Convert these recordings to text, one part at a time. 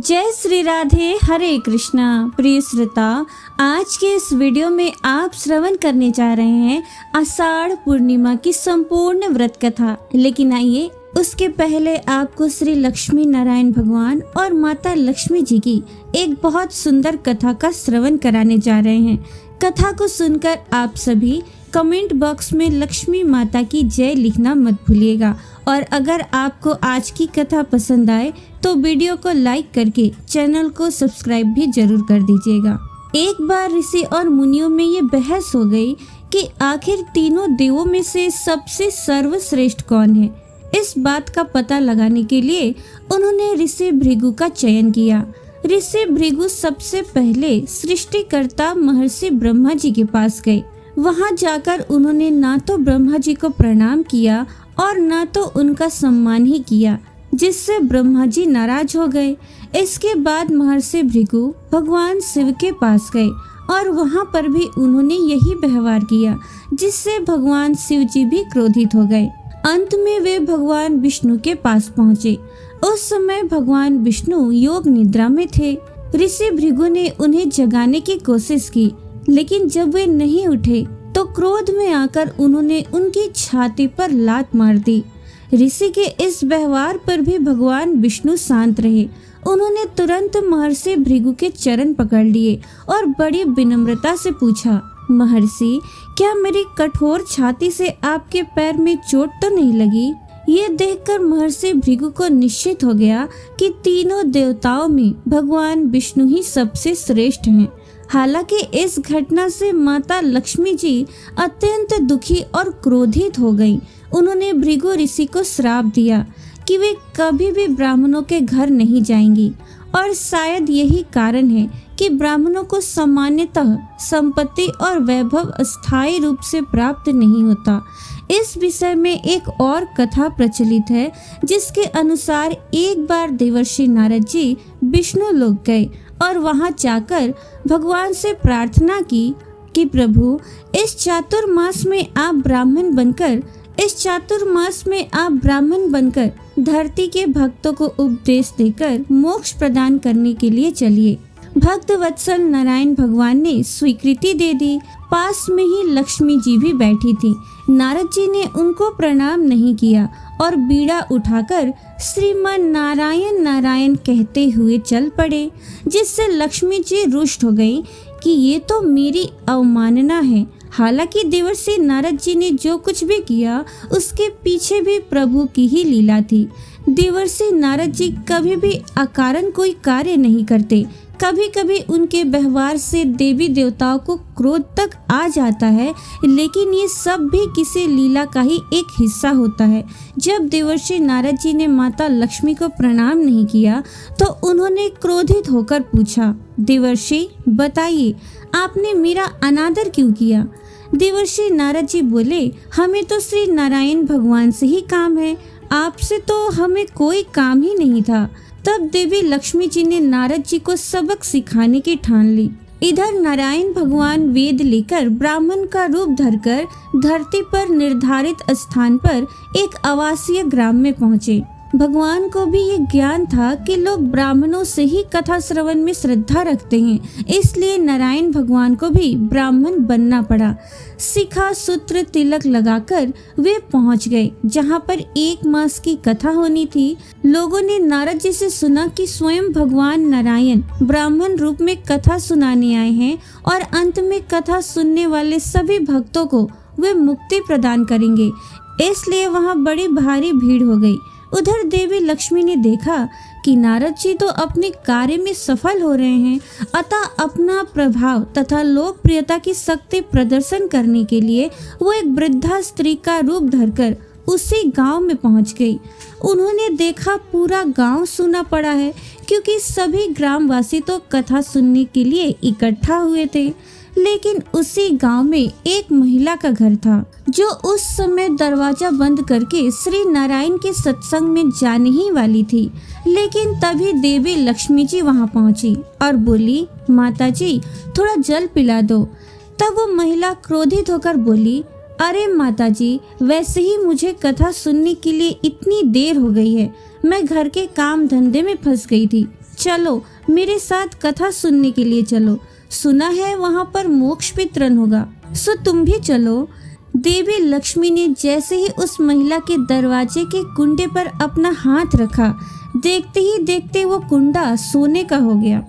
जय श्री राधे, हरे कृष्णा। प्रिय श्रोता, आज के इस वीडियो में आप श्रवण करने जा रहे हैं आषाढ़ पूर्णिमा की संपूर्ण व्रत कथा। लेकिन आइए उसके पहले आपको श्री लक्ष्मी नारायण भगवान और माता लक्ष्मी जी की एक बहुत सुंदर कथा का श्रवण कराने जा रहे हैं। कथा को सुनकर आप सभी कमेंट बॉक्स में लक्ष्मी माता की जय लिखना मत भूलिएगा। और अगर आपको आज की कथा पसंद आए तो वीडियो को लाइक करके चैनल को सब्सक्राइब भी जरूर कर दीजिएगा। एक बार ऋषि और मुनियों में ये बहस हो गई कि आखिर तीनों देवों में से सबसे सर्वश्रेष्ठ कौन है। इस बात का पता लगाने के लिए उन्होंने ऋषि भृगु का चयन किया। ऋषि भृगु सबसे पहले सृष्टिकर्ता महर्षि ब्रह्मा जी के पास गए। वहां जाकर उन्होंने ना तो ब्रह्मा जी को प्रणाम किया और ना तो उनका सम्मान ही किया, जिससे ब्रह्मा जी नाराज हो गए। इसके बाद महर्षि भृगु भगवान शिव के पास गए और वहां पर भी उन्होंने यही व्यवहार किया, जिससे भगवान शिव जी भी क्रोधित हो गए। अंत में वे भगवान विष्णु के पास पहुँचे। उस समय भगवान विष्णु योग निद्रा में थे। ऋषि भृगु ने उन्हें जगाने की कोशिश की, लेकिन जब वे नहीं उठे तो क्रोध में आकर उन्होंने उनकी छाती पर लात मार दी। ऋषि के इस व्यवहार पर भी भगवान विष्णु शांत रहे। उन्होंने तुरंत महर्षि भृगु के चरण पकड़ लिए और बड़ी विनम्रता से पूछा, महर्षि, क्या मेरी कठोर छाती से आपके पैर में चोट तो नहीं लगी? ये देखकर महर्षि भृगु को निश्चित हो गया कि तीनों देवताओं में भगवान विष्णु ही सबसे श्रेष्ठ हैं। हालांकि इस घटना से माता लक्ष्मी जी अत्यंत दुखी और क्रोधित हो गईं। उन्होंने भृगु ऋषि को श्राप दिया कि वे कभी भी ब्राह्मणों के घर नहीं जाएंगी, और शायद यही कारण है कि ब्राह्मणों को सामान्यतः संपत्ति और वैभव स्थायी रूप से प्राप्त नहीं होता। इस विषय में एक और कथा प्रचलित है, जिसके अनुसार एक बार देवर्षि नारद जी विष्णु लोक गए और वहां जाकर भगवान से प्रार्थना की कि प्रभु, इस चातुर्मास में आप ब्राह्मण बनकर धरती के भक्तों को उपदेश देकर मोक्ष प्रदान करने के लिए चलिए। भक्त वत्सल नारायण भगवान ने स्वीकृति दे दी। पास में ही लक्ष्मी जी भी बैठी थी। नारद जी ने उनको प्रणाम नहीं किया और बीड़ा उठाकर श्रीमन नारायण नारायण कहते हुए चल पड़े, जिससे लक्ष्मी जी रुष्ट हो गई कि ये तो मेरी अवमानना है। हालांकि देवर्षि नारद जी ने जो कुछ भी किया उसके पीछे भी प्रभु की ही लीला थी। देवर्षि नारद जी कभी भी अकारण कोई कार्य नहीं करते। कभी कभी उनके व्यवहार से देवी देवताओं को क्रोध तक आ जाता है, लेकिन ये सब भी किसी लीला का ही एक हिस्सा होता है। जब देवर्षि नारद जी ने माता लक्ष्मी को प्रणाम नहीं किया तो उन्होंने क्रोधित होकर पूछा, देवर्षि, बताइए, आपने मेरा अनादर क्यों किया? देवर्षि नारद जी बोले, हमें तो श्री नारायण भगवान से ही काम है, आपसे तो हमें कोई काम ही नहीं था। तब देवी लक्ष्मी जी ने नारद जी को सबक सिखाने की ठान ली। इधर नारायण भगवान वेद लेकर ब्राह्मण का रूप धरकर धरती पर निर्धारित स्थान पर एक आवासीय ग्राम में पहुँचे। भगवान को भी ये ज्ञान था कि लोग ब्राह्मणों से ही कथा श्रवण में श्रद्धा रखते हैं, इसलिए नारायण भगवान को भी ब्राह्मण बनना पड़ा। शिखा सूत्र तिलक लगाकर वे पहुंच गए जहां पर 1 मास की कथा होनी थी। लोगों ने नारद जी से सुना कि स्वयं भगवान नारायण ब्राह्मण रूप में कथा सुनाने आए हैं और अंत में कथा सुनने वाले सभी भक्तों को वे मुक्ति प्रदान करेंगे, इसलिए वहां बड़ी भारी भीड़ हो गई। उधर देवी लक्ष्मी ने देखा कि नारद जी तो अपने कार्य में सफल हो रहे हैं, अतः अपना प्रभाव तथा लोकप्रियता की शक्ति प्रदर्शन करने के लिए वो एक वृद्धा स्त्री का रूप धरकर उसी गांव में पहुंच गई। उन्होंने देखा पूरा गांव सूना पड़ा है, क्योंकि सभी ग्रामवासी तो कथा सुनने के लिए इकट्ठा हुए थे। लेकिन उसी गांव में एक महिला का घर था, जो उस समय दरवाजा बंद करके श्री नारायण के सत्संग में जाने ही वाली थी। लेकिन तभी देवी लक्ष्मी जी वहां पहुंची और बोली, माता जी, थोड़ा जल पिला दो। तब वो महिला क्रोधित होकर बोली, अरे माता जी, वैसे ही मुझे कथा सुनने के लिए इतनी देर हो गई है, मैं घर के काम धंधे में फंस गई थी, चलो मेरे साथ कथा सुनने के लिए चलो, सुना है वहाँ पर मोक्ष वितरण होगा, सो तुम भी चलो। देवी लक्ष्मी ने जैसे ही उस महिला के दरवाजे के कुंडे पर अपना हाथ रखा, देखते ही देखते वो कुंडा सोने का हो गया।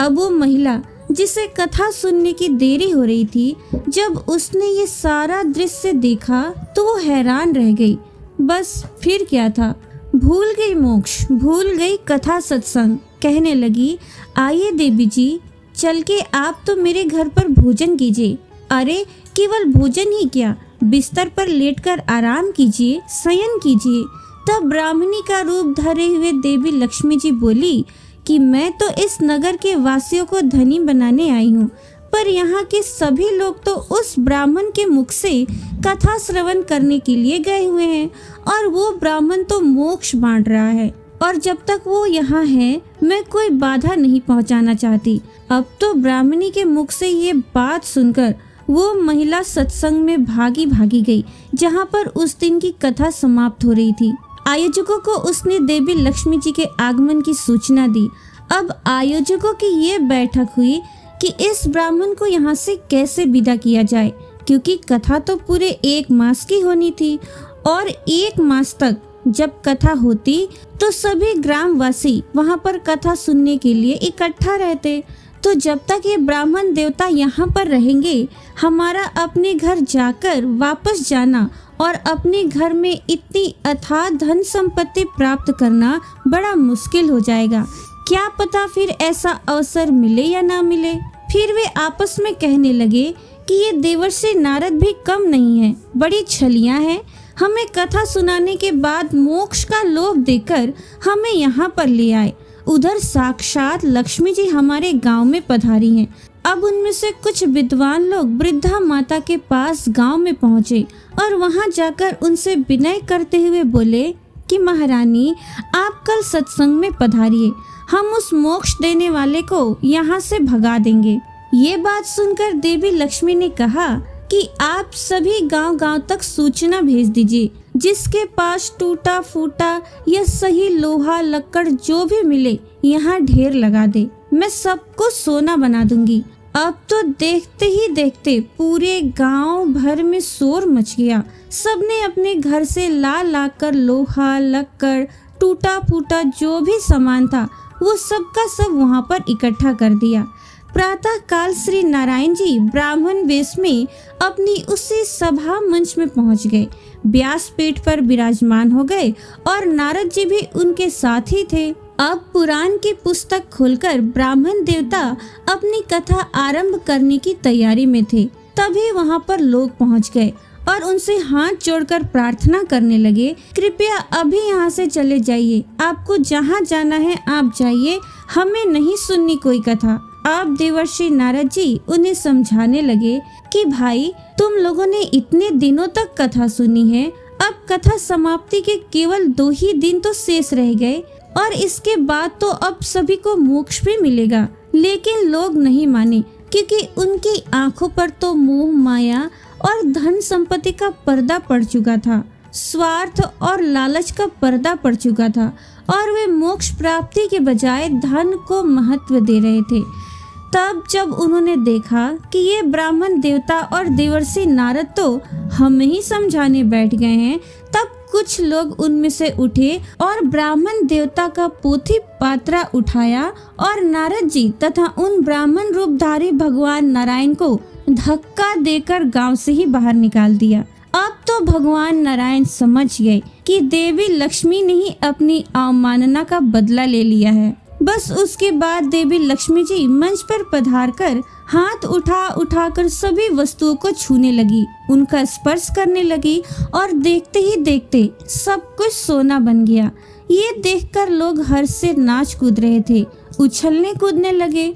अब वो महिला जिसे कथा सुनने की देरी हो रही थी, जब उसने ये सारा दृश्य देखा तो वो हैरान रह गई। बस फिर क्या था, भूल गई मोक्ष, भूल गई कथा सत्संग। कहने लगी, आइए देवी जी, चल के आप तो मेरे घर पर भोजन कीजिए। अरे केवल भोजन ही क्या, बिस्तर पर लेटकर आराम कीजिए, शयन कीजिए। तब ब्राह्मणी का रूप धरे हुए देवी लक्ष्मी जी बोली कि मैं तो इस नगर के वासियों को धनी बनाने आई हूँ, पर यहाँ के सभी लोग तो उस ब्राह्मण के मुख से कथा श्रवण करने के लिए गए हुए हैं, और वो ब्राह्मण तो मोक्ष बांट रहा है, और जब तक वो यहाँ है मैं कोई बाधा नहीं पहुँचाना चाहती। अब तो ब्राह्मणी के मुख से ये बात सुनकर वो महिला सत्संग में भागी गई, जहाँ पर उस दिन की कथा समाप्त हो रही थी। आयोजकों को उसने देवी लक्ष्मी जी के आगमन की सूचना दी। अब आयोजकों की ये बैठक हुई कि इस ब्राह्मण को यहाँ से कैसे विदा किया जाए, क्योंकि कथा तो पूरे 1 मास की होनी थी, और 1 मास तक जब कथा होती तो सभी ग्रामवासी वहाँ पर कथा सुनने के लिए इकट्ठा रहते। तो जब तक ये ब्राह्मण देवता यहाँ पर रहेंगे, हमारा अपने घर जाकर वापस जाना और अपने घर में इतनी अथाह धन संपत्ति प्राप्त करना बड़ा मुश्किल हो जाएगा। क्या पता फिर ऐसा अवसर मिले या ना मिले। फिर वे आपस में कहने लगे कि ये देवर्षि नारद भी कम नहीं है, बड़ी छलियां हैं। हमें कथा सुनाने के बाद मोक्ष का लोभ देकर हमें यहाँ पर ले आए। उधर साक्षात लक्ष्मी जी हमारे गांव में पधारी हैं। अब उनमें से कुछ विद्वान लोग वृद्धा माता के पास गांव में पहुँचे और वहां जाकर उनसे विनय करते हुए बोले कि महारानी, आप कल सत्संग में पधारिए, हम उस मोक्ष देने वाले को यहाँ से भगा देंगे। ये बात सुनकर देवी लक्ष्मी ने कहा कि आप सभी गांव-गांव तक सूचना भेज दीजिए, जिसके पास टूटा फूटा या सही लोहा लक्कड़ जो भी मिले यहाँ ढेर लगा दे, मैं सबको सोना बना दूंगी। अब तो देखते ही देखते पूरे गांव भर में शोर मच गया। सबने अपने घर से ला कर लोहा लक्कड़ टूटा फूटा जो भी सामान था वो सब का सब वहां पर इकट्ठा कर दिया। प्रातः काल श्री नारायण जी ब्राह्मण वेश में अपनी उसी सभा मंच में पहुंच गए, व्यास पीठ पर विराजमान हो गए और नारद जी भी उनके साथ ही थे। अब पुराण की पुस्तक खोलकर ब्राह्मण देवता अपनी कथा आरंभ करने की तैयारी में थे। तभी वहां पर लोग पहुंच गए और उनसे हाथ जोड़कर प्रार्थना करने लगे, कृपया अभी यहाँ से चले जाइए, आपको जहाँ जाना है आप जाइए, हमें नहीं सुननी कोई कथा। अब देवर्षि नारद जी उन्हें समझाने लगे कि भाई, तुम लोगों ने इतने दिनों तक कथा सुनी है, अब कथा समाप्ति के केवल 2 ही दिन तो शेष रह गए और इसके बाद तो अब सभी को मोक्ष भी मिलेगा। लेकिन लोग नहीं माने, क्योंकि उनकी आंखों पर तो मोह माया और धन संपत्ति का पर्दा पड़ चुका था, स्वार्थ और लालच का पर्दा पड़ चुका था, और वे मोक्ष प्राप्ति के बजाय धन को महत्व दे रहे थे। तब जब उन्होंने देखा कि ये ब्राह्मण देवता और देवर्षि नारद तो हमें ही समझाने बैठ गए हैं, तब कुछ लोग उनमें से उठे और ब्राह्मण देवता का पोथी पात्रा उठाया और नारद जी तथा उन ब्राह्मण रूपधारी भगवान नारायण को धक्का देकर गांव से ही बाहर निकाल दिया। अब तो भगवान नारायण समझ गए कि देवी लक्ष्मी ने ही अपनी अवमानना का बदला ले लिया है। बस उसके बाद देवी लक्ष्मी जी मंच पर पधारकर हाथ उठाकर सभी वस्तुओं को छूने लगी, उनका स्पर्श करने लगी और देखते ही देखते सब कुछ सोना बन गया। ये देखकर लोग हर्ष से नाच कूद रहे थे, उछलने कूदने लगे।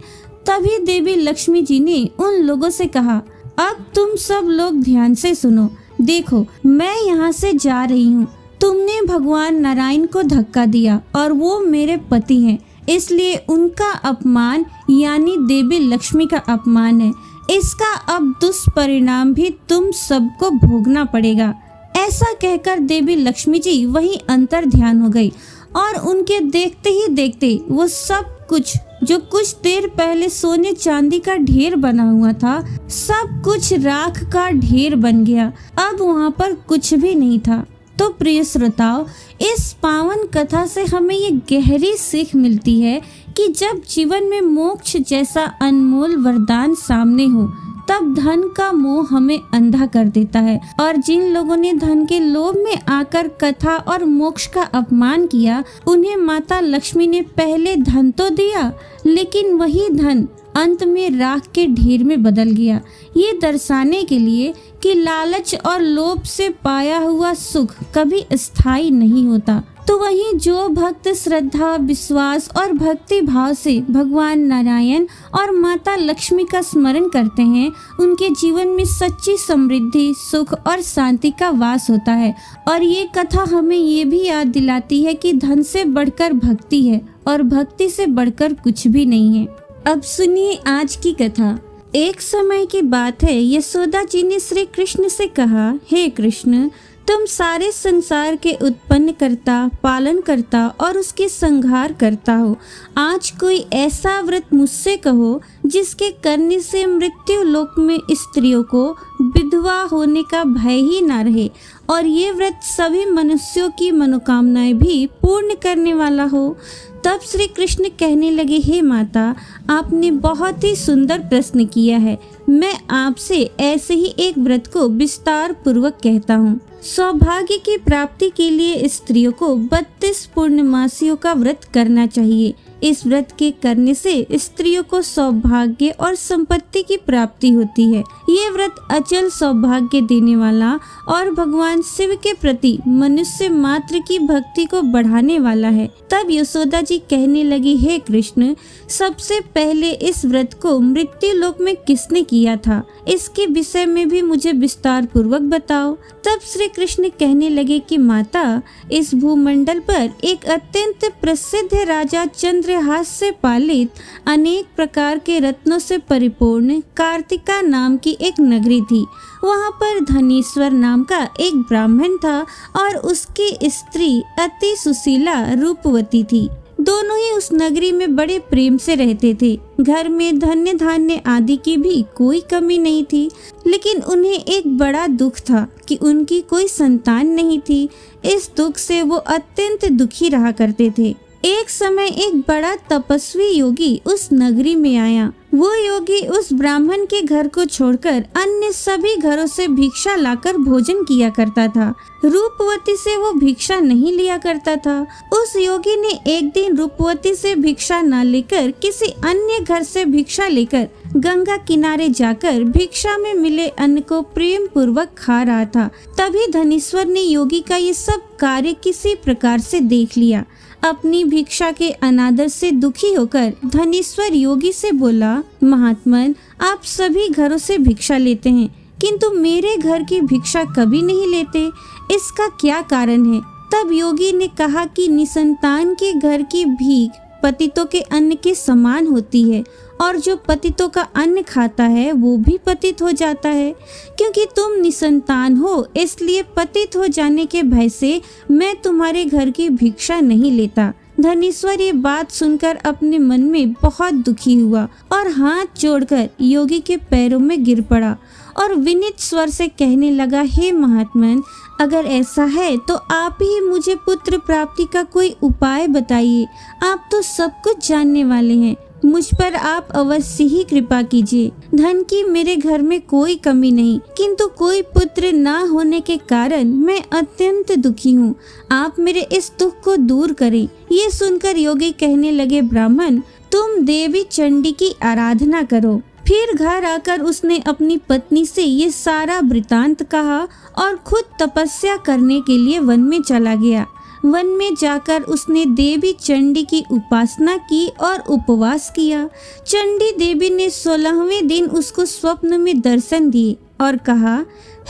तभी देवी लक्ष्मी जी ने उन लोगों से कहा, अब तुम सब लोग ध्यान से सुनो, देखो मैं यहाँ से जा रही हूँ। तुमने भगवान नारायण को धक्का दिया और वो मेरे पति हैं, इसलिए उनका अपमान यानी देवी लक्ष्मी का अपमान है। इसका अब दुष्परिणाम भी तुम सबको भोगना पड़ेगा। ऐसा कहकर देवी लक्ष्मी जी वहीं अंतर ध्यान हो गई और उनके देखते ही देखते वो सब कुछ जो कुछ देर पहले सोने चांदी का ढेर बना हुआ था, सब कुछ राख का ढेर बन गया। अब वहाँ पर कुछ भी नहीं था। तो प्रिय श्रोताओ, इस पावन कथा से हमें ये गहरी सीख मिलती है कि जब जीवन में मोक्ष जैसा अनमोल वरदान सामने हो, तब धन का मोह हमें अंधा कर देता है। और जिन लोगों ने धन के लोभ में आकर कथा और मोक्ष का अपमान किया, उन्हें माता लक्ष्मी ने पहले धन तो दिया, लेकिन वही धन अंत में राख के ढेर में बदल गया। ये दर्शाने के लिए कि लालच और लोभ से पाया हुआ सुख कभी स्थायी नहीं होता। तो वहीं जो भक्त श्रद्धा, विश्वास और भक्ति भाव से भगवान नारायण और माता लक्ष्मी का स्मरण करते हैं, उनके जीवन में सच्ची समृद्धि, सुख और शांति का वास होता है। और ये कथा हमें ये भी याद दिलाती है कि धन से बढ़कर भक्ति है और भक्ति से बढ़कर कुछ भी नहीं है। अब सुनिए आज की कथा। एक समय की बात है, यशोदा जी ने श्री कृष्ण से कहा, हे कृष्ण, तुम सारे संसार के उत्पन्न करता, पालन करता और उसके संहार करता हो। आज कोई ऐसा व्रत मुझसे कहो जिसके करने से मृत्यु लोक में स्त्रियों को विधवा होने का भय ही ना रहे, और ये व्रत सभी मनुष्यों की मनोकामनाएं भी पूर्ण करने वाला हो। तब श्री कृष्ण कहने लगे, हे माता, आपने बहुत ही सुंदर प्रश्न किया है। मैं आपसे ऐसे ही एक व्रत को विस्तार पूर्वक कहता हूँ। सौभाग्य की प्राप्ति के लिए स्त्रियों को 32 पूर्णमासियों का व्रत करना चाहिए। इस व्रत के करने से स्त्रियों को सौभाग्य और संपत्ति की प्राप्ति होती है। ये व्रत अचल सौभाग्य देने वाला और भगवान शिव के प्रति मनुष्य मात्र की भक्ति को बढ़ाने वाला है। तब यशोदा जी कहने लगी, हे कृष्ण, सबसे पहले इस व्रत को मृत्यु लोक में किसने किया था? इसके विषय में भी मुझे विस्तार पूर्वक बताओ। तब श्री कृष्ण कहने लगे कि माता, इस भूमंडल पर एक अत्यंत प्रसिद्ध राजा चंद्रहास से पालित अनेक प्रकार के रत्नों से परिपूर्ण कार्तिका नाम की एक नगरी थी। वहाँ पर धनेश्वर नाम का एक ब्राह्मण था और उसकी स्त्री अति सुशीला रूपवती थी। दोनों ही उस नगरी में बड़े प्रेम से रहते थे। घर में धन्य धान्य आदि की भी कोई कमी नहीं थी, लेकिन उन्हें एक बड़ा दुख था कि उनकी कोई संतान नहीं थी। इस दुख से वो अत्यंत दुखी रहा करते थे। एक समय एक बड़ा तपस्वी योगी उस नगरी में आया। वो योगी उस ब्राह्मण के घर को छोड़कर अन्य सभी घरों से भिक्षा लाकर भोजन किया करता था। रूपवती से वो भिक्षा नहीं लिया करता था। उस योगी ने एक दिन रूपवती से भिक्षा न लेकर किसी अन्य घर से भिक्षा लेकर गंगा किनारे जाकर भिक्षा में मिले अन्न को प्रेम पूर्वक खा रहा था। तभी धनेश्वर ने योगी का ये सब कार्य किसी प्रकार से देख लिया। अपनी भिक्षा के अनादर से दुखी होकर धनेश्वर योगी से बोला, महात्मन, आप सभी घरों से भिक्षा लेते हैं, किंतु मेरे घर की भिक्षा कभी नहीं लेते, इसका क्या कारण है? तब योगी ने कहा कि निसंतान के घर की भीख पतितों के अन्न के समान होती है, और जो पतितों का अन्न खाता है वो भी पतित हो जाता है। क्योंकि तुम निसंतान हो, इसलिए पतित हो जाने के भय से मैं तुम्हारे घर की भिक्षा नहीं लेता। धनेश्वर ये बात सुनकर अपने मन में बहुत दुखी हुआ और हाथ जोड़कर योगी के पैरों में गिर पड़ा और विनीत स्वर से कहने लगा, हे महात्मन, अगर ऐसा है तो आप ही मुझे पुत्र प्राप्ति का कोई उपाय बताइए। आप तो सब कुछ जानने वाले हैं, मुझ पर आप अवश्य ही कृपा कीजिए। धन की मेरे घर में कोई कमी नहीं, किंतु कोई पुत्र ना होने के कारण मैं अत्यंत दुखी हूँ। आप मेरे इस दुख को दूर करें। ये सुनकर योगी कहने लगे, ब्राह्मण, तुम देवी चंडी की आराधना करो। फिर घर आकर उसने अपनी पत्नी से ये सारा वृतांत कहा और खुद तपस्या करने के लिए वन में चला गया। वन में जाकर उसने देवी चंडी की उपासना की और उपवास किया। चंडी देवी ने 16वें दिन उसको स्वप्न में दर्शन दिए और कहा,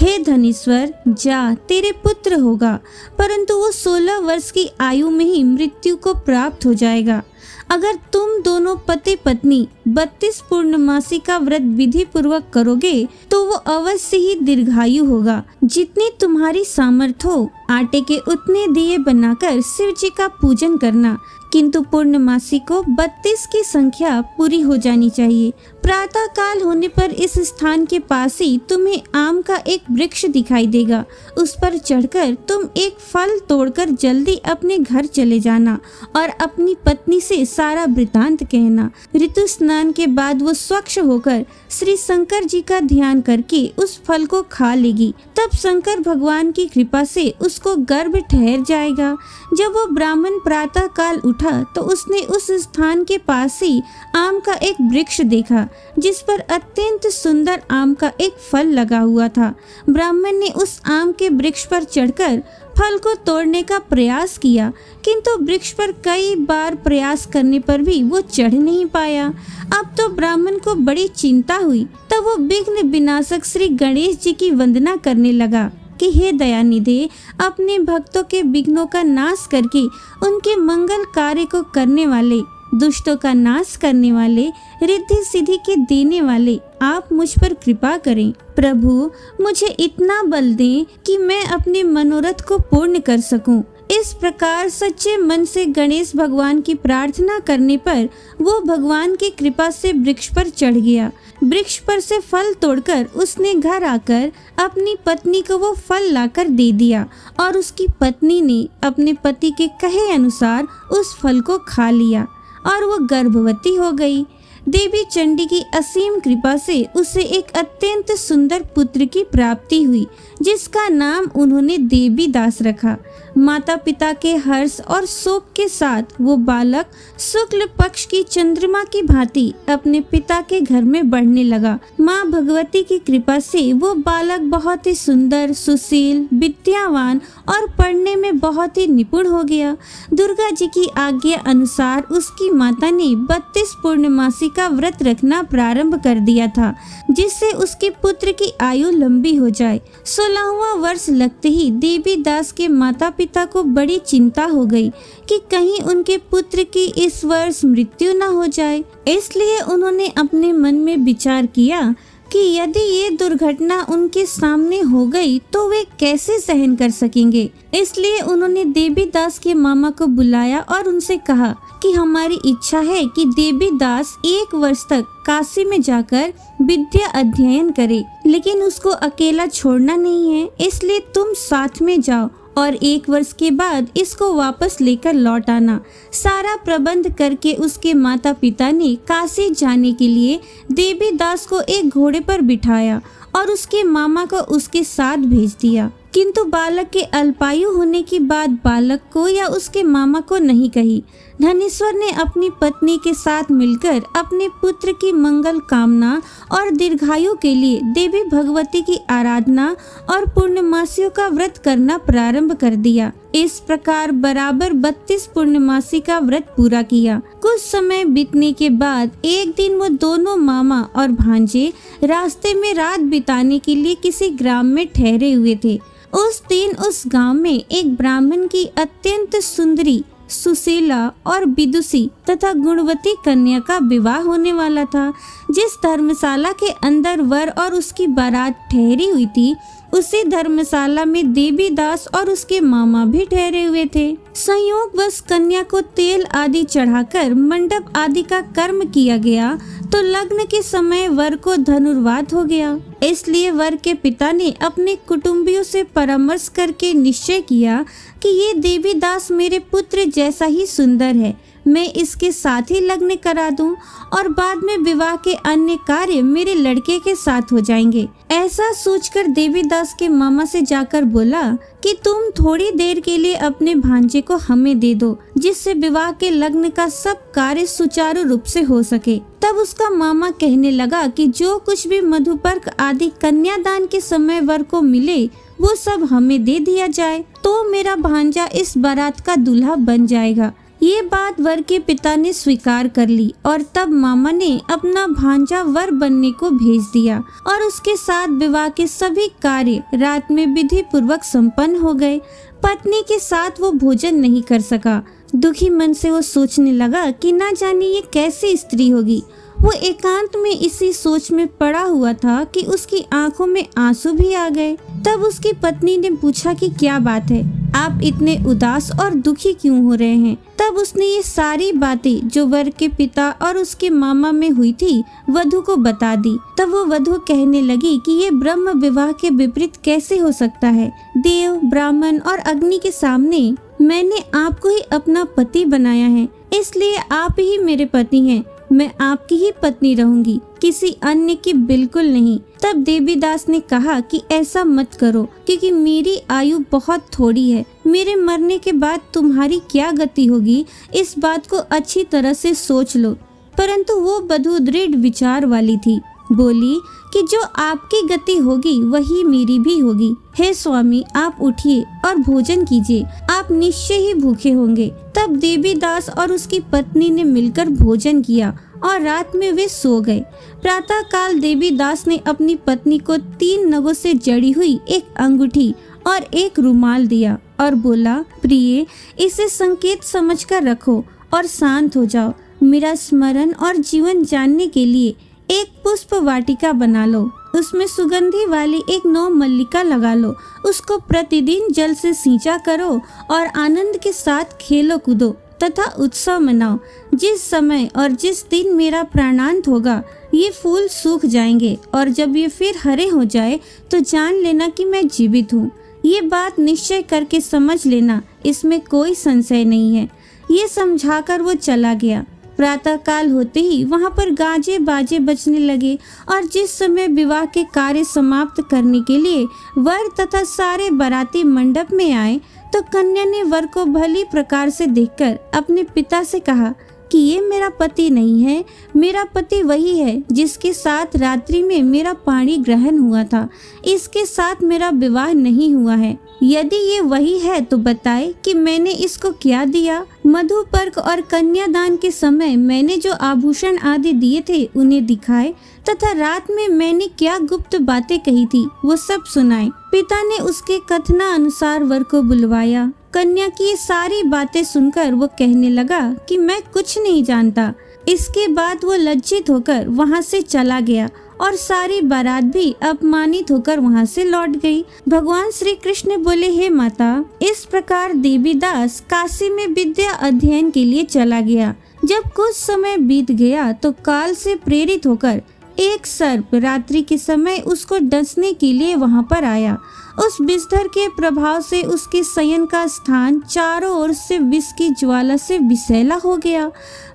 हे धनेश्वर, जा, तेरे पुत्र होगा, परंतु वो 16 वर्ष की आयु में ही मृत्यु को प्राप्त हो जाएगा। अगर तुम दोनों पति पत्नी 32 पूर्णमासी का व्रत विधि पूर्वक करोगे तो वो अवश्य ही दीर्घायु होगा। जितनी तुम्हारी सामर्थ्य हो, आटे के उतने दिए बनाकर शिव जी का पूजन करना, किंतु पूर्णमासी को 32 की संख्या पूरी हो जानी चाहिए। प्रातः काल होने पर इस स्थान के पास ही तुम्हें आम का एक वृक्ष दिखाई देगा। उस पर चढ़कर तुम एक फल तोड़कर जल्दी अपने घर चले जाना और अपनी पत्नी से सारा वृतांत कहना। ऋतु स्नान के बाद वो स्वच्छ होकर श्री शंकर जी का ध्यान करके उस फल को खा लेगी। तब शंकर भगवान की कृपा से उसको गर्भ ठहर जाएगा। जब वो ब्राह्मण प्रातः काल उठा तो उसने उस स्थान के पास ही आम का एक वृक्ष देखा जिस पर अत्यंत सुंदर आम का एक फल लगा हुआ था। ब्राह्मण ने उस आम के वृक्ष पर चढ़कर फल को तोड़ने का प्रयास किया, किंतु वृक्ष पर कई बार प्रयास करने पर भी वो चढ़ नहीं पाया। अब तो ब्राह्मण को बड़ी चिंता हुई। तब वो विघ्न विनाशक श्री गणेश जी की वंदना करने लगा कि हे दयानिधे, अपने भक्तों के विघ्नों का नाश करके उनके मंगल कार्य को करने वाले, दुष्टों का नाश करने वाले, रिद्धि सिद्धि के देने वाले, आप मुझ पर कृपा करें। प्रभु, मुझे इतना बल दें कि मैं अपने मनोरथ को पूर्ण कर सकूं। इस प्रकार सच्चे मन से गणेश भगवान की प्रार्थना करने पर वो भगवान की कृपा से वृक्ष पर चढ़ गया। वृक्ष पर से फल तोड़कर उसने घर आकर अपनी पत्नी को वो फल लाकर दे दिया और उसकी पत्नी ने अपने पति के कहे अनुसार उस फल को खा लिया और वो गर्भवती हो गई। देवी चंडी की असीम कृपा से उसे एक अत्यंत सुंदर पुत्र की प्राप्ति हुई जिसका नाम उन्होंने देवी दास रखा। माता पिता के हर्ष और शोक के साथ वो बालक शुक्ल पक्ष की चंद्रमा की भांति अपने पिता के घर में बढ़ने लगा। माँ भगवती की कृपा से वो बालक बहुत ही सुंदर, सुशील, विद्यावान और पढ़ने में बहुत ही निपुण हो गया। दुर्गा जी की आज्ञा अनुसार उसकी माता ने 32 पूर्णमासी का व्रत रखना प्रारंभ कर दिया था जिससे उसके पुत्र की आयु लंबी हो जाए। 16वां वर्ष लगते ही देवी दास के माता पिता को बड़ी चिंता हो गई कि कहीं उनके पुत्र की इस वर्ष मृत्यु न हो जाए। इसलिए उन्होंने अपने मन में विचार किया कि यदि ये दुर्घटना उनके सामने हो गई तो वे कैसे सहन कर सकेंगे। इसलिए उन्होंने देवी दास के मामा को बुलाया और उनसे कहा कि हमारी इच्छा है कि देवी दास 1 वर्ष तक काशी में जाकर विद्या अध्ययन करे, लेकिन उसको अकेला छोड़ना नहीं है, इसलिए तुम साथ में जाओ और 1 वर्ष के बाद इसको वापस लेकर लौट आना। सारा प्रबंध करके उसके माता पिता ने काशी जाने के लिए देवी दास को एक घोड़े पर बिठाया और उसके मामा को उसके साथ भेज दिया। किंतु बालक के अल्पायु होने की बात बालक को या उसके मामा को नहीं कही। धनेश्वर ने अपनी पत्नी के साथ मिलकर अपने पुत्र की मंगल कामना और दीर्घायु के लिए देवी भगवती की आराधना और पूर्णमासियों का व्रत करना प्रारंभ कर दिया। इस प्रकार बराबर 32 पूर्णमासी का व्रत पूरा किया। कुछ समय बीतने के बाद एक दिन वो दोनों मामा और भांजे रास्ते में रात बिताने के लिए किसी ग्राम में ठहरे हुए थे। उस दिन उस गांव में एक ब्राह्मण की अत्यंत सुंदरी, सुशीला और विदुषी तथा गुणवती कन्या का विवाह होने वाला था। जिस धर्मशाला के अंदर वर और उसकी बारात ठहरी हुई थी उसी धर्मशाला में देवी दास और उसके मामा भी ठहरे हुए थे। संयोगवश कन्या को तेल आदि चढ़ाकर मंडप आदि का कर्म किया गया तो लग्न के समय वर को धनुर्वात हो गया। इसलिए वर के पिता ने अपने कुटुंबियों से परामर्श करके निश्चय किया कि ये देवी दास मेरे पुत्र जैसा ही सुंदर है, मैं इसके साथ ही लग्न करा दूं और बाद में विवाह के अन्य कार्य मेरे लड़के के साथ हो जाएंगे। ऐसा सोचकर देवी दास के मामा से जाकर बोला कि तुम थोड़ी देर के लिए अपने भांजे को हमें दे दो जिससे विवाह के लग्न का सब कार्य सुचारू रूप से हो सके। तब उसका मामा कहने लगा कि जो कुछ भी मधुपर्क आदि कन्यादान के समय वर को मिले वो सब हमें दे दिया जाए तो मेरा भांजा इस बारात का दूल्हा बन जाएगा। ये बात वर के पिता ने स्वीकार कर ली और तब मामा ने अपना भांजा वर बनने को भेज दिया और उसके साथ विवाह के सभी कार्य रात में विधि पूर्वक संपन्न हो गए। पत्नी के साथ वो भोजन नहीं कर सका। दुखी मन से वो सोचने लगा कि ना जाने ये कैसी स्त्री होगी वो एकांत में इसी सोच में पड़ा हुआ था कि उसकी आंखों में आंसू भी आ गए। तब उसकी पत्नी ने पूछा कि क्या बात है, आप इतने उदास और दुखी क्यों हो रहे हैं। तब उसने ये सारी बातें जो वर के पिता और उसके मामा में हुई थी वधु को बता दी। तब वो वधु कहने लगी कि ये ब्रह्म विवाह के विपरीत कैसे हो सकता है। देव, ब्राह्मण और अग्नि के सामने मैंने आपको ही अपना पति बनाया है, इसलिए आप ही मेरे पति हैं। मैं आपकी ही पत्नी रहूंगी, किसी अन्य की बिल्कुल नहीं। तब देवीदास ने कहा कि ऐसा मत करो, क्योंकि मेरी आयु बहुत थोड़ी है। मेरे मरने के बाद तुम्हारी क्या गति होगी, इस बात को अच्छी तरह से सोच लो। परंतु वो वधु दृढ़ विचार वाली थी। बोली कि जो आपकी गति होगी वही मेरी भी होगी। हे स्वामी, आप उठिए और भोजन कीजिए, आप निश्चय ही भूखे होंगे। तब देवीदास और उसकी पत्नी ने मिलकर भोजन किया और रात में वे सो गए। प्रातः काल देवीदास ने अपनी पत्नी को 3 नगों से जड़ी हुई एक अंगूठी और एक रुमाल दिया और बोला, प्रिय, इसे संकेत समझकर रखो और शांत हो जाओ। मेरा स्मरण और जीवन जानने के लिए एक पुष्प वाटिका बना लो, उसमें सुगंधी वाली एक 9 मल्लिका लगा लो। उसको प्रतिदिन जल से सींचा करो और आनंद के साथ खेलो कूदो तथा उत्सव मनाओ। जिस समय और जिस दिन मेरा प्राणांत होगा ये फूल सूख जाएंगे और जब ये फिर हरे हो जाए तो जान लेना कि मैं जीवित हूँ। ये बात निश्चय करके समझ लेना, इसमें कोई संशय नहीं है। ये समझाकर वो चला गया। प्रातः काल होते ही वहां पर गाजे बाजे बजने लगे और जिस समय विवाह के कार्य समाप्त करने के लिए वर तथा सारे बाराती मंडप में आए तो कन्या ने वर को भली प्रकार से देखकर अपने पिता से कहा कि ये मेरा पति नहीं है, मेरा पति वही है जिसके साथ रात्रि में मेरा पाणी ग्रहण हुआ था। इसके साथ मेरा विवाह नहीं हुआ है। यदि ये वही है तो बताए कि मैंने इसको क्या दिया। मधुपर्क और कन्यादान के समय मैंने जो आभूषण आदि दिए थे उन्हें दिखाए तथा रात में मैंने क्या गुप्त बातें कही थी वो सब सुनाए। पिता ने उसके कथना अनुसार वर को बुलवाया। कन्या की सारी बातें सुनकर वो कहने लगा कि मैं कुछ नहीं जानता। इसके बाद वो लज्जित होकर वहाँ से चला गया और सारी बारात भी अपमानित होकर वहाँ से लौट गई। भगवान श्री कृष्ण बोले, हे माता, इस प्रकार देवीदास काशी में विद्या अध्ययन के लिए चला गया। जब कुछ समय बीत गया तो काल से प्रेरित होकर एक सर्प रात्रि के समय उसको डसने के लिए वहाँ पर आया। उस विषधर के प्रभाव से उसके शयन का स्थान चारों ओर से विष की ज्वाला से विषैला हो गया,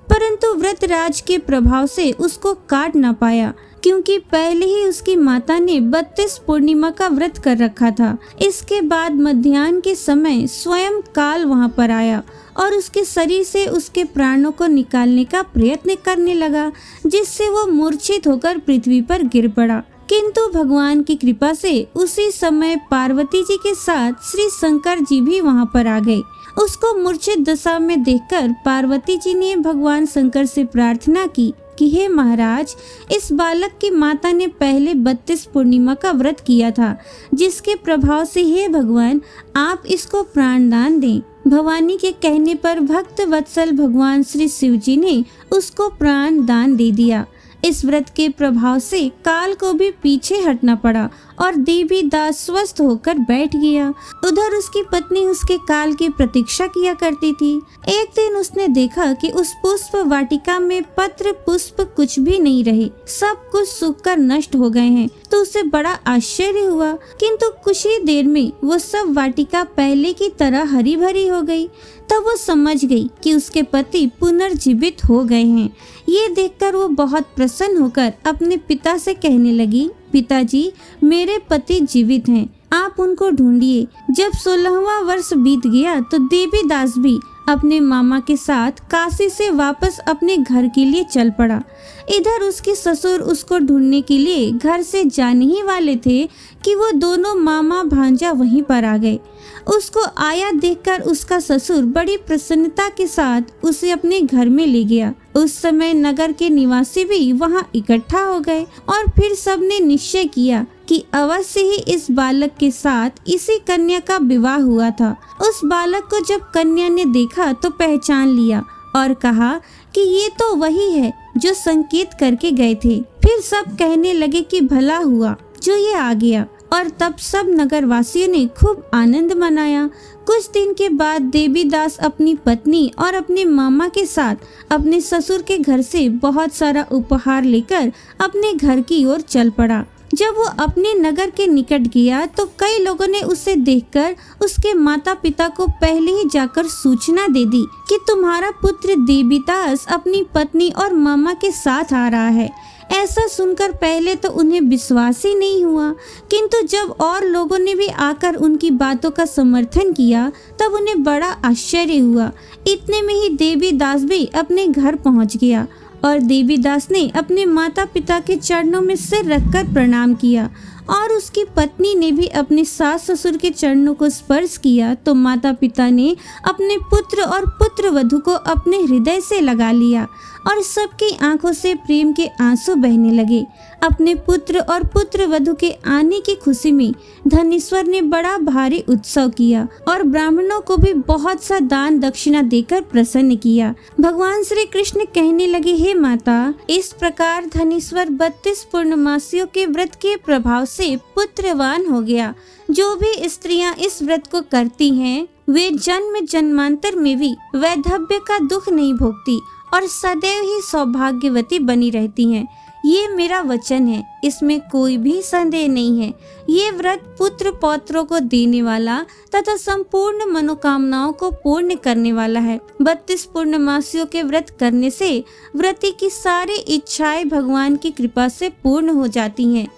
परंतु व्रतराज के प्रभाव से उसको काट न पाया, क्योंकि पहले ही उसकी माता ने 32 पूर्णिमा का व्रत कर रखा था। इसके बाद मध्याह्न के समय स्वयं काल वहां पर आया और उसके शरीर से उसके प्राणों को निकालने का प्रयत्न करने लगा, जिससे वो मूर्छित होकर पृथ्वी पर गिर पड़ा। किंतु भगवान की कृपा से उसी समय पार्वती जी के साथ श्री शंकर जी भी वहां पर आ गए। उसको मूर्छित दशा में देखकर पार्वती जी ने भगवान शंकर से प्रार्थना की कि हे महाराज, इस बालक की माता ने पहले 32 पूर्णिमा का व्रत किया था, जिसके प्रभाव से हे भगवान आप इसको प्राण दान दें। भवानी के कहने पर भक्त वत्सल भगवान श्री शिव जी ने उसको प्राण दान दे दिया। इस व्रत के प्रभाव से काल को भी पीछे हटना पड़ा और देवीदास स्वस्थ होकर बैठ गया। उधर उसकी पत्नी उसके काल की प्रतीक्षा किया करती थी। एक दिन उसने देखा कि उस पुष्प वाटिका में पत्र पुष्प कुछ भी नहीं रहे, सब कुछ सूखकर नष्ट हो गए हैं। तो उसे बड़ा आश्चर्य हुआ, किंतु कुछ ही देर में वो सब वाटिका पहले की तरह हरी भरी हो गई। तब वो समझ गई कि उसके पति पुनर्जीवित हो गए हैं। ये देखकर वो बहुत प्रसन्न होकर अपने पिता से कहने लगी, पिताजी, मेरे पति जीवित हैं, आप उनको ढूंढिए। जब 16वां वर्ष बीत गया तो देवीदास भी अपने मामा के साथ काशी से वापस अपने घर के लिए चल पड़ा। इधर उसके ससुर उसको ढूंढने के लिए घर से जाने ही वाले थे कि वो दोनों मामा भांजा वहीं पर आ गए। उसको आया देखकर उसका ससुर बड़ी प्रसन्नता के साथ उसे अपने घर में ले गया। उस समय नगर के निवासी भी वहाँ इकट्ठा हो गए और फिर सबने निश्चय किया कि अवश्य ही इस बालक के साथ इसी कन्या का विवाह हुआ था। उस बालक को जब कन्या ने देखा तो पहचान लिया और कहा कि ये तो वही है जो संकेत करके गए थे। फिर सब कहने लगे कि भला हुआ जो ये आ गया, और तब सब नगरवासियों ने खूब आनंद मनाया। कुछ दिन के बाद देवीदास अपनी पत्नी और अपने मामा के साथ अपने ससुर के घर से बहुत सारा उपहार लेकर अपने घर की ओर चल पड़ा। जब वो अपने नगर के निकट गया तो कई लोगों ने उसे देखकर उसके माता पिता को पहले ही जाकर सूचना दे दी कि तुम्हारा पुत्र देवीदास अपनी पत्नी और मामा के साथ आ रहा है। ऐसा सुनकर पहले तो उन्हें विश्वास ही नहीं हुआ, किंतु जब और लोगों ने भी आकर उनकी बातों का समर्थन किया तब उन्हें बड़ा आश्चर्य हुआ। इतने में ही देवीदास भी अपने घर पहुंच गया और देवीदास ने अपने माता पिता के चरणों में सिर रखकर प्रणाम किया और उसकी पत्नी ने भी अपने सास ससुर के चरणों को स्पर्श किया तो माता पिता ने अपने पुत्र और पुत्र वधू को अपने हृदय से लगा लिया और सबकी आंखों से प्रेम के आंसू बहने लगे। अपने पुत्र और पुत्र वधू के आने की खुशी में धनेश्वर ने बड़ा भारी उत्सव किया और ब्राह्मणों को भी बहुत सा दान दक्षिणा देकर प्रसन्न किया। भगवान श्री कृष्ण कहने लगे, हे माता, इस प्रकार धनेश्वर 32 पूर्णमासियों के व्रत के प्रभाव से पुत्रवान हो गया। जो भी स्त्रियां इस व्रत को करती हैं वे जन्म जन्मांतर में भी वैधव्य का दुख नहीं भोगती और सदैव ही सौभाग्यवती बनी रहती हैं। ये मेरा वचन है, इसमें कोई भी संदेह नहीं है। ये व्रत पुत्र पौत्रों को देने वाला तथा संपूर्ण मनोकामनाओं को पूर्ण करने वाला है। 32 पूर्णमासियों के व्रत करने से व्रती की सारी इच्छाएं भगवान की कृपा से पूर्ण हो जाती हैं।